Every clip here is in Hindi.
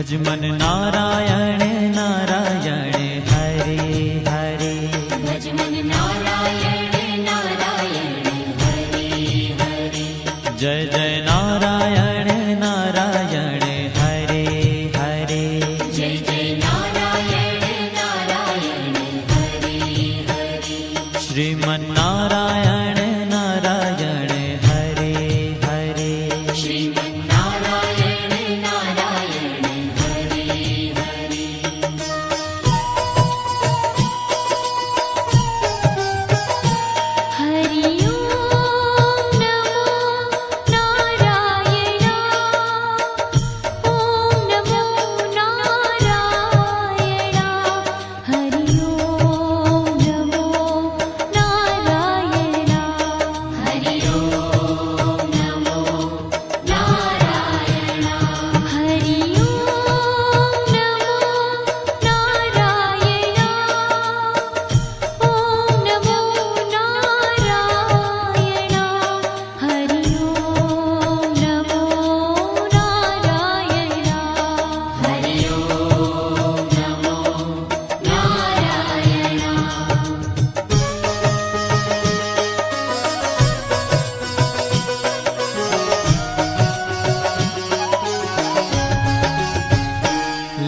भज मन नारायण नारायण हरे हरे। भज मन नारायण नारायण हरे हरे। जय जय नारायण नारायण हरे हरे। जय जय नारायण नारायण हरे हरे। श्रीमन नारायण नारायण हरे हरे। श्रीमन नारायण नारायण हरे हरे। हरि ओम नमो नारायण। ओम नमो नारायण। हरि ओम नमो नारायण। हरि ओम नमो नारायण। हरि ओम नमो नारायण। ओम नमो नारायण। हरि ओम नमो नारायण। हरि ओम नमो नारायण।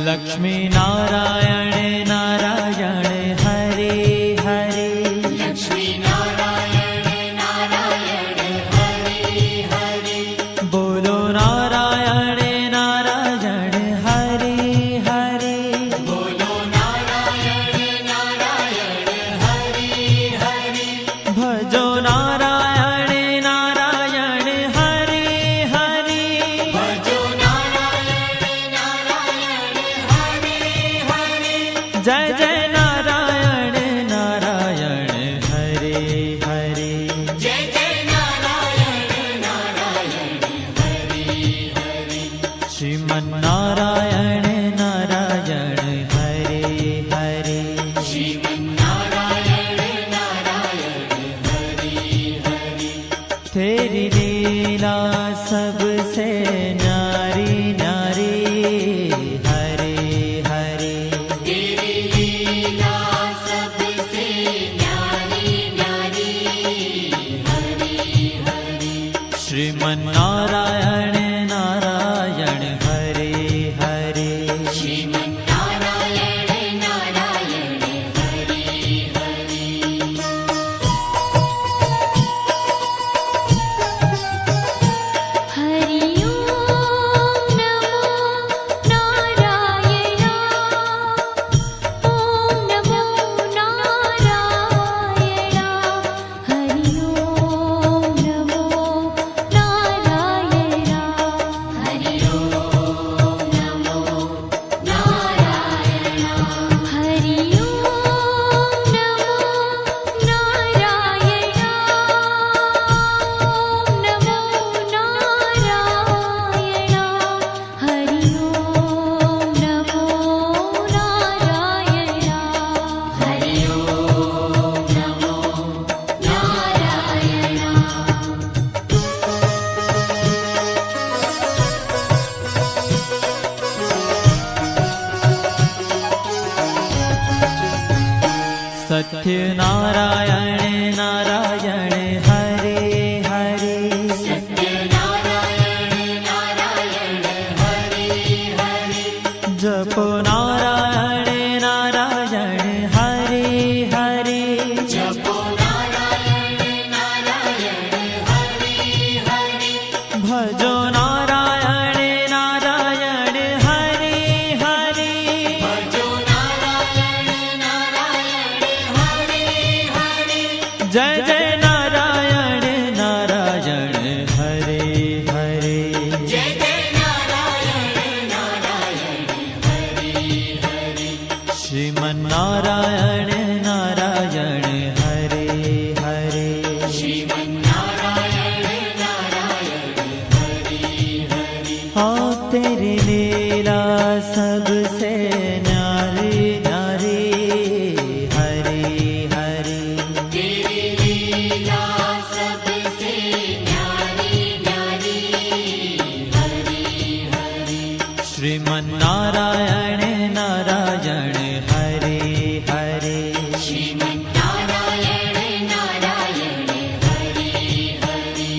लक्ष्मी नारायण नारायण हरे हरे। लक्ष्मी नारायण नारायण हरे हरे। बोलो नारायण नारायण हरे हरे। बोलो नारायण नारायण हरे हरे। भजो नारायण नारायण हरे हरे। भजो नारायण नारायण हरे हरे। जय जय नारायण नारायण हरे हरे। जय जय नारायण नारायण हरे हरे। श्रीमन नारायण नारायण हरे हरे। श्रीमन नारायण नारायण हरे हरे। तेरी लीला सबसे न्यारी न्यारी हरे हरे। तेरी लीला सबसे न्यारी न्यारी हरे हरे। श्रीमन नारायण नारायण हरे हरे। श्रीमन नारायण नारायण हरे हरे। हरि ओम नमो नारायण। ओम नमो नारायण। हरि ओम नमो नारायण। हरि ओम नमो नारायण। हरि ओम नमो नारायण। ओम नमो नारायण। हरि ओम नमो नारायण। हरि ओम नमो सत्य नारायण नारायण हरे हरे। सत्य नारायण नारायण हरे हरे। जपो नारायण नारायण हरे हरे। जपो नारायण नारायण हरे हरे। भजो नारायण नारायण हरे हरे। भजो नारायण नारायण हरे हरे। जय जय नारायण नारायण हरे हरे। जय जय नारायण नारायण हरे हरे। श्रीमन नारायण नारायण हरे हरे। श्रीमन नारायण नारायण हरे हरे। हाँ तेरी लीला सबसे न्यारी न्यारी हरे हरे। तेरी लीला सबसे न्यारी न्यारी हरे हरे। श्री श्रीमन्नारायण नारायण हरे हरे श्रीमन्नारायण नारायण हरि हरि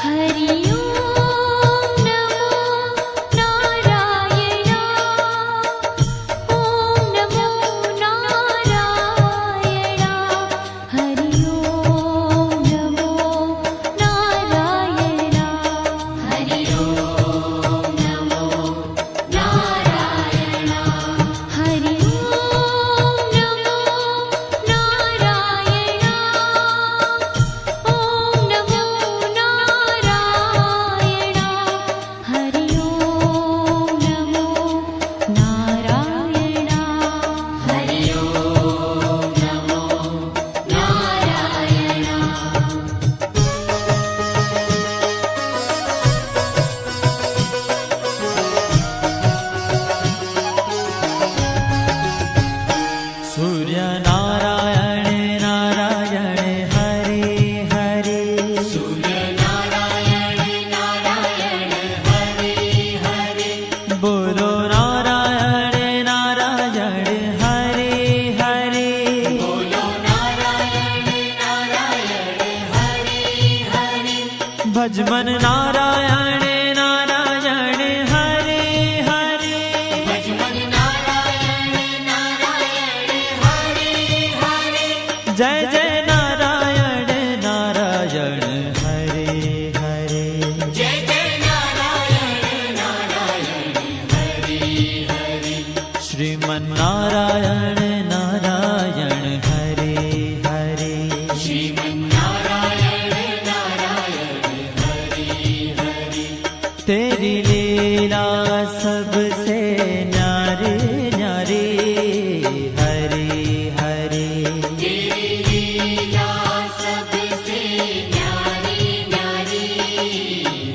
हरि ओम नमो नारायण ओम नमो नारायण हरि ओम नमो नारायण हरि ओम नमो नारायण हरि ओम नमो नारायण ओम नमो नारायण हरि ओम नमो नारायण हरि ओम नमो नारायण सूर्य नारायण नारायण हरे हरे सूर्य नारायण नारायण हरि हरि बोलो नारायण नारायण हरे हरे बोलो नारायण नारायण हरि हरि भजमन नारायण नारायण हरे हरे भजमन नारायण नारायण हरि हरि जय जय नारायण नारायण हरे हरे जय जय नारायण नारायण हरि हरि श्रीमन्नारायण नारायण हरे हरे श्रीमन्नारायण नारायण हरि हरि तेरी लीला सबसे न्यारी न्यारी हरे हरे तेरी लीला सबसे न्यारी न्यारी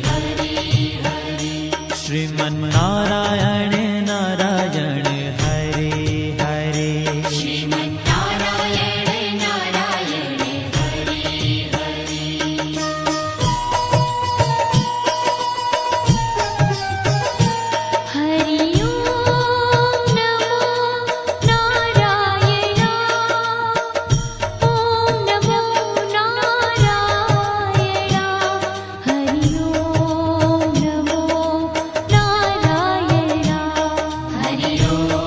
हरि हरि श्रीमन्नारायण नारायण हरे हरे श्रीमन्नारायण नारायण हरि हरि हरि ओम नमो नारायण ओम नमो नारायण हरि ओम नमो नारायण हरि ओम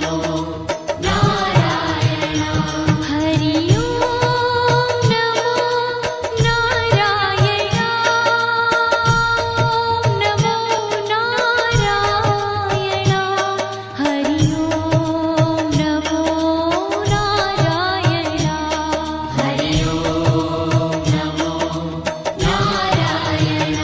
नमो नारायण हरि ओम नमो नारायण ओम नमो नारायण हरि ओम नमो नारायण हरि ओम नमो नारायण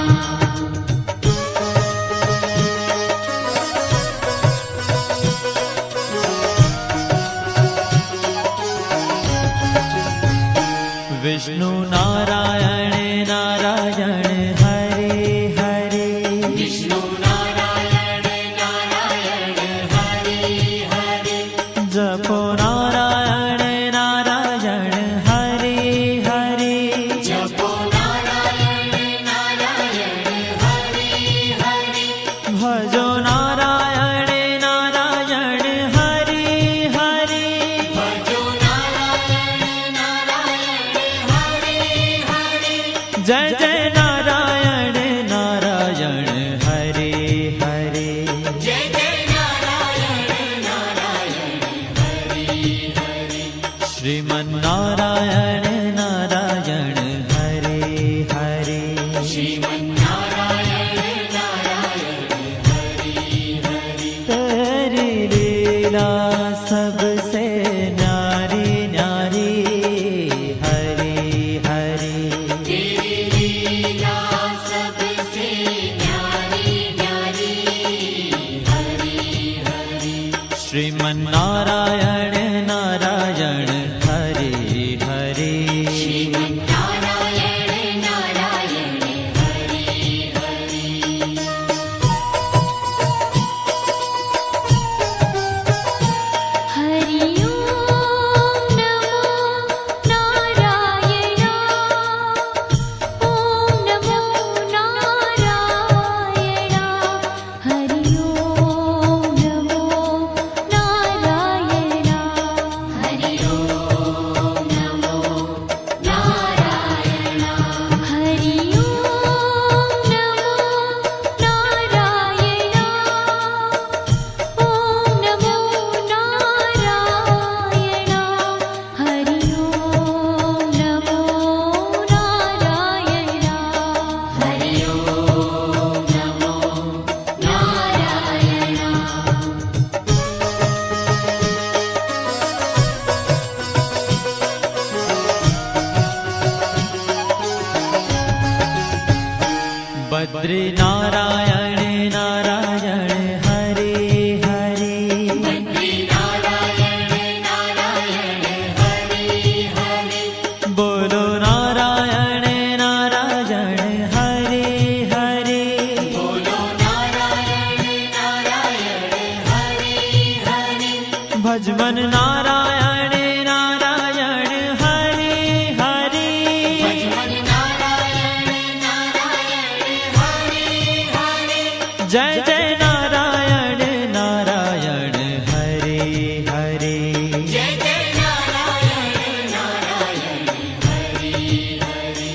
विष्णु नारायण नारायण हरे हरे विष्णु नारायण नारायण हरि हरि जपो नारायण नारायण हरे हरे जपो नारायण नारायण हरि हरि भजो नारायण नारायण हरे हरे भजो नारायण नारायण हरि हरि जय जय नारायण नारायण हरे हरे जय जय नारायण नारायण हरि हरि श्रीमन्नारायण नारायण हरे हरे श्रीमन्नारायण नारायण हरि हरि तेरी लीला सबसे न्यारी न्यारी हरे हरे तेरी लीला सबसे न्यारी न्यारी हरि हरि श्रीमन्नारायण नारायण हरे हरे बद्री नारायण नारायण हरे हरे बद्री नारायण नारायण हरे हरे बोलो नारायण नारायण हरे हरे बोलो नारायण नारायण हरे हरे भजमन नारायण नारायण हरे हरे भजमन नारायण नारायण हरे हरे जय जय नारायण नारायण हरे हरे जय जय नारायण नारायण हरे हरे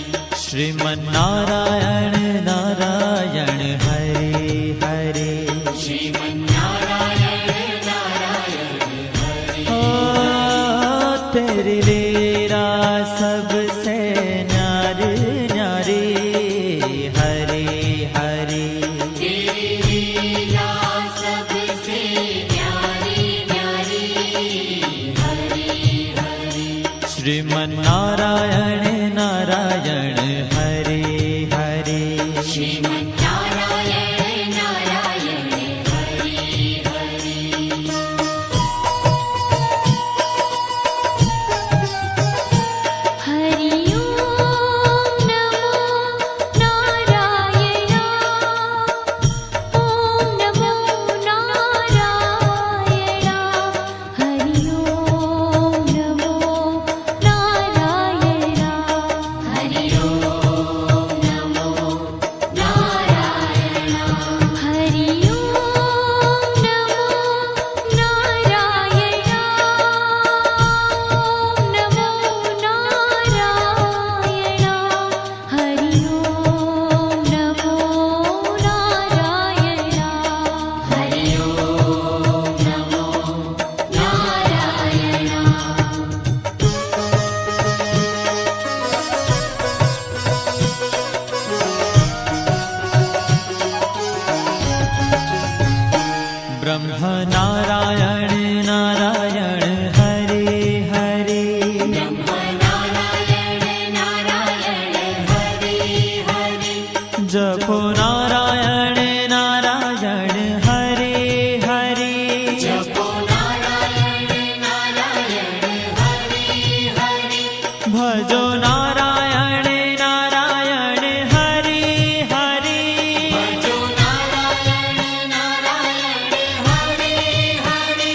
श्रीमन नारायण नारायण हरे हरे श्रीमन्नारायण नारायण हरे ओ तेरी लीला सबसे न्यारी न्यारी हरे हरे तेरी लीला सबसे न्यारी न्यारी हरे हरे श्रीमन नारायण नारायण हरे हरे श्रीमन्नारायण नारायण हरे हरे हरि ओम नमो नारायण ओम नमो नारायण हरि ओम नमो नारायण हरि ओम नमो नारायण हरि ओम नमो नारायण ओम नमो नारायण हरि ओम नमो नारायण हरि ओम नमो नारायण ब्रह्म नारायण नारायण हरे हरे नारायण नारायण हरे हरे जपो नारायण नारायण हरे हरे जपो नारायण नारायण हरे हरे भजो नारायण नारायण हरे हरे भजो नारायण नारायण हरे हरे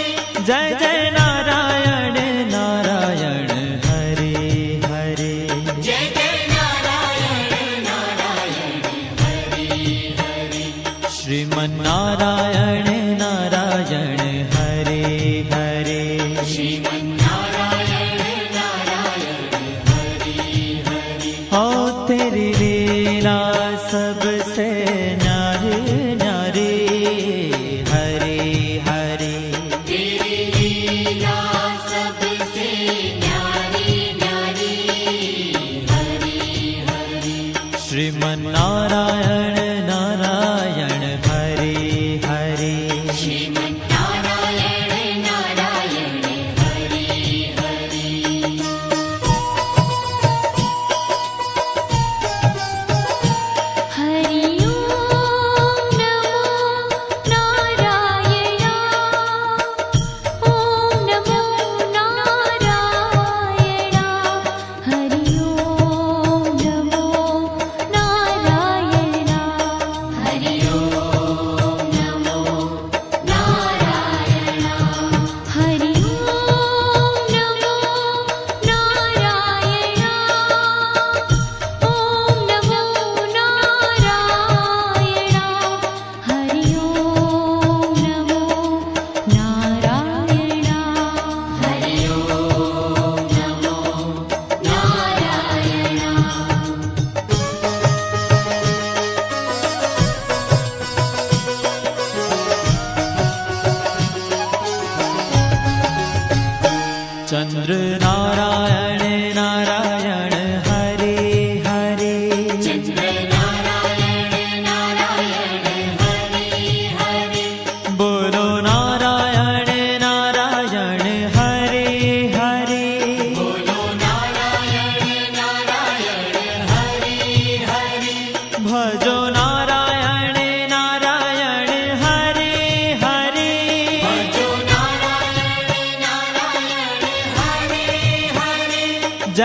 जय जय नारायण नारायण हरे हरे जय जय नारायण नारायण हरे हरे श्रीमन नारायण नारायण हरे हरे श्रीमन्नारायण नारायण हरे हरे ओ तेरी लीला सबसे न्यारी न्यारी हरे हरे तेरी लीला सबसे न्यारी न्यारी हरे हरे श्रीमन नारायण नारायण हरे हरे श्रीमन्नारायण नारायण हरे हरे हरि ओम नमो नारायण ओम नमो नारायण हरि ओम नमो नारायण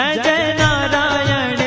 जय जय नारायण